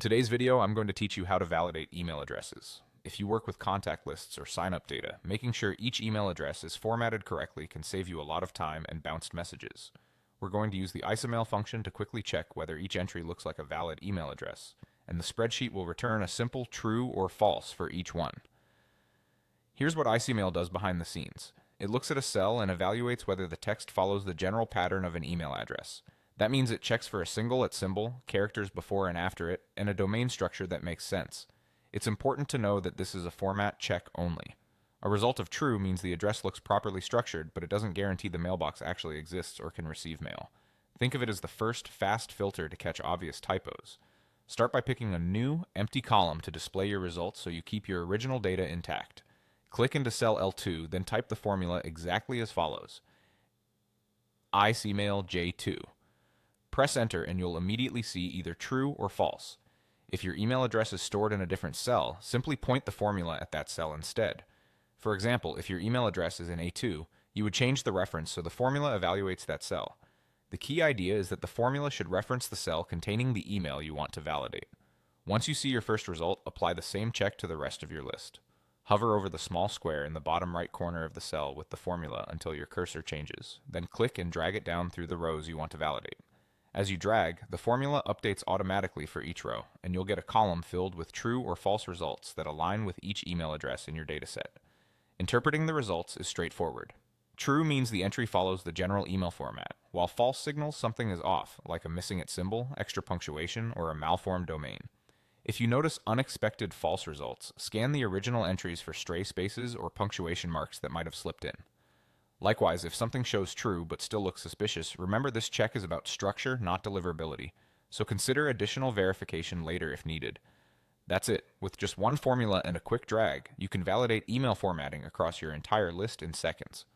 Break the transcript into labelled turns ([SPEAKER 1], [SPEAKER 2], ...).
[SPEAKER 1] In today's video, I'm going to teach you how to validate email addresses. If you work with contact lists or sign-up data, making sure each email address is formatted correctly can save you a lot of time and bounced messages. We're going to use the ISOmail function to quickly check whether each entry looks like a valid email address, and the spreadsheet will return a simple true or false for each one. Here's what ICmail does behind the scenes. It looks at a cell and evaluates whether the text follows the general pattern of an email address. That means it checks for a single at symbol, characters before and after it, and a domain structure that makes sense. It's important to know that this is a format check only. A result of true means the address looks properly structured, but it doesn't guarantee the mailbox actually exists or can receive mail. Think of it as the first fast filter to catch obvious typos. Start by picking a new, empty column to display your results so you keep your original data intact. Click into cell L2, then type the formula exactly as follows: ICmail J2. Press enter and you'll immediately see either true or false. If your email address is stored in a different cell, simply point the formula at that cell instead. For example, if your email address is in A2, you would change the reference so the formula evaluates that cell. The key idea is that the formula should reference the cell containing the email you want to validate. Once you see your first result, apply the same check to the rest of your list. Hover over the small square in the bottom right corner of the cell with the formula until your cursor changes. Then click and drag it down through the rows you want to validate. As you drag, the formula updates automatically for each row, and you'll get a column filled with true or false results that align with each email address in your dataset. Interpreting the results is straightforward. True means the entry follows the general email format, while false signals something is off, like a missing it symbol, extra punctuation, or a malformed domain. If you notice unexpected false results, scan the original entries for stray spaces or punctuation marks that might have slipped in. Likewise, if something shows true but still looks suspicious, remember this check is about structure, not deliverability, so consider additional verification later if needed. That's it. With just one formula and a quick drag, you can validate email formatting across your entire list in seconds.